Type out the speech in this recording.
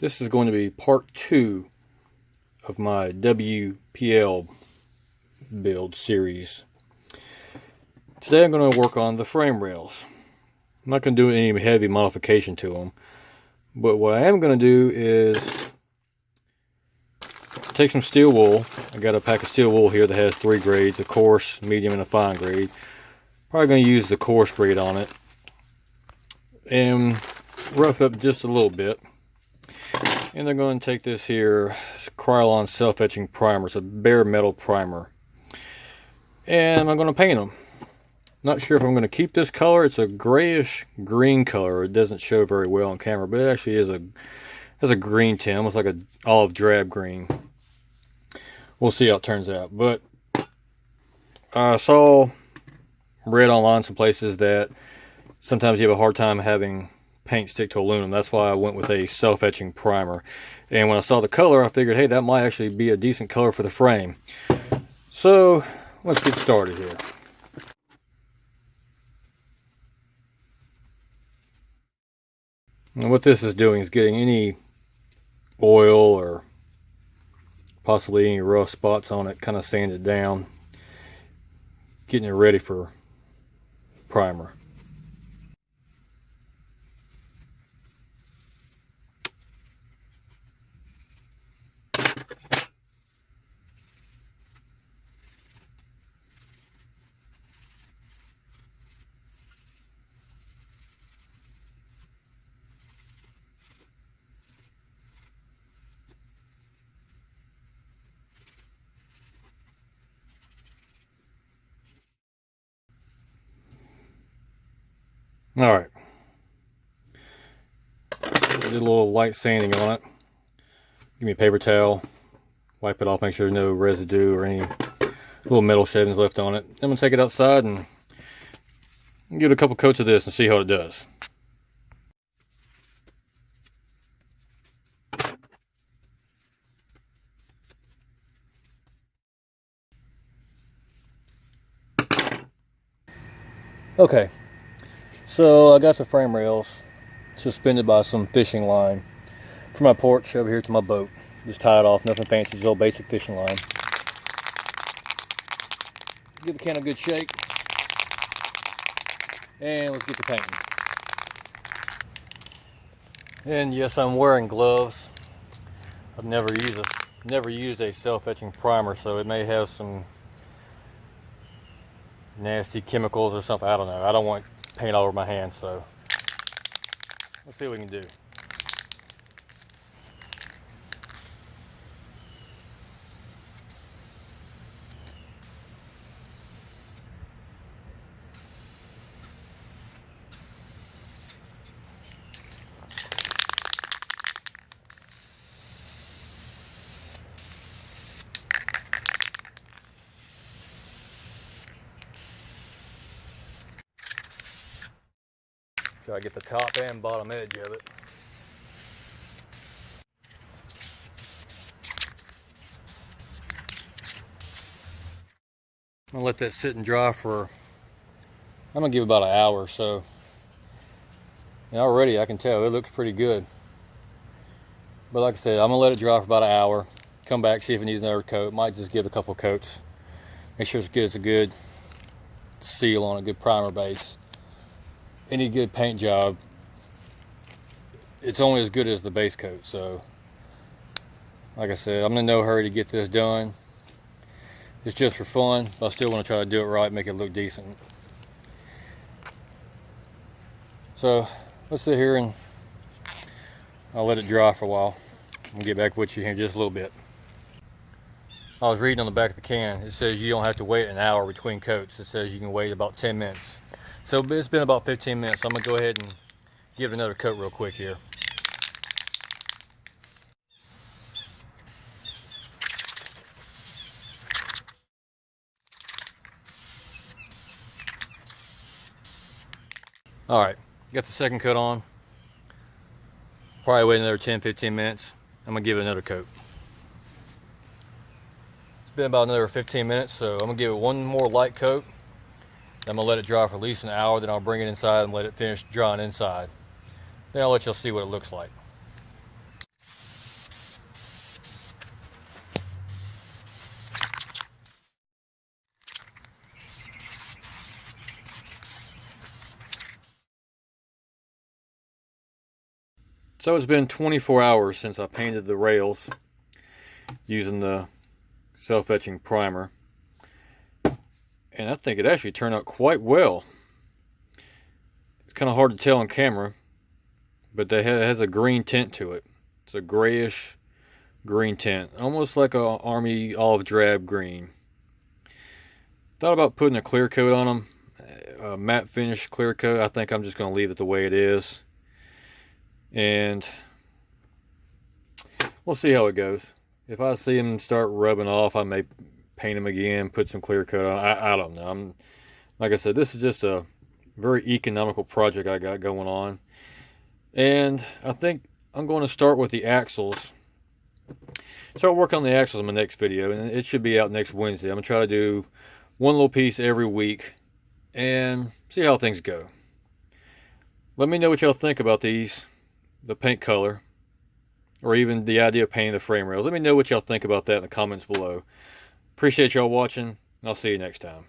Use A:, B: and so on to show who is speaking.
A: This is going to be part 2 of my WPL build series. Today I'm going to work on the frame rails. I'm not going to do any heavy modification to them, but what I am going to do is take some steel wool. I got a pack of steel wool here that has 3 grades, a coarse, medium, and a fine grade. Probably going to use the coarse grade on it and rough it up just a little bit. And they're going to take this here Rccrawler self-etching primer. It's a bare metal primer, and I'm going to paint them. Not sure if I'm going to keep this color. It's a grayish green color. It doesn't show very well on camera, but it actually has a green tint, almost like an olive drab green. We'll see how it turns out. But I read online some places that sometimes you have a hard time having paint stick to aluminum. That's why I went with a self-etching primer. And when I saw the color, I figured, hey, that might actually be a decent color for the frame. So let's get started here. And what this is doing is getting any oil or possibly any rough spots on it, kind of sand it down, getting it ready for primer. Alright, did a little light sanding on it. Give me a paper towel, wipe it off, make sure there's no residue or any little metal shavings left on it. Then I'm going to take it outside and give it a couple coats of this and see how it does. Okay. So I got the frame rails suspended by some fishing line from my porch over here to my boat. Just tie it off, nothing fancy, just a little basic fishing line. Give the can a good shake, and let's get to painting. And yes, I'm wearing gloves. I've never used a self-etching primer, so it may have some nasty chemicals or something. I don't know. I don't want paint all over my hands, so let's see what we can do. Try to get the top and bottom edge of it. I'm gonna let that sit and dry for, I'm gonna give it about an hour or so. And already I can tell it looks pretty good. But like I said, I'm gonna let it dry for about an hour. Come back, see if it needs another coat. Might just give it a couple coats. Make sure it's a good seal on a good primer base. Any good paint job, it's only as good as the base coat. So like I said, I'm in no hurry to get this done. It's just for fun, but I still want to try to do it right, make it look decent. So let's sit here and I'll let it dry for a while and get back with you here in just a little bit. I was reading on the back of the can, it says you don't have to wait an hour between coats. It says you can wait about 10 minutes. So it's been about 15 minutes, so I'm going to go ahead and give it another coat real quick here. Alright, got the second coat on. Probably wait another 10-15 minutes. I'm going to give it another coat. It's been about another 15 minutes, so I'm going to give it one more light coat. I'm going to let it dry for at least an hour, then I'll bring it inside and let it finish drying inside. Then I'll let y'all see what it looks like. So it's been 24 hours since I painted the rails using the self-etching primer, and I think it actually turned out quite well. It's kind of hard to tell on camera, but it has a green tint to it. It's a grayish green tint, almost like a army olive drab green. Thought about putting a clear coat on them, a matte finish clear coat. I think I'm just going to leave it the way it is, and we'll see how it goes. If I see them start rubbing off, I may paint them again, put some clear coat on. I don't know. Like I said, this is just a very economical project I got going on, and I think I'm going to start with the axles. Start working on the axles in my next video, and it should be out next Wednesday. I'm going to try to do one little piece every week and see how things go. Let me know what y'all think about these, the paint color, or even the idea of painting the frame rails. Let me know what y'all think about that in the comments below. Appreciate y'all watching, and I'll see you next time.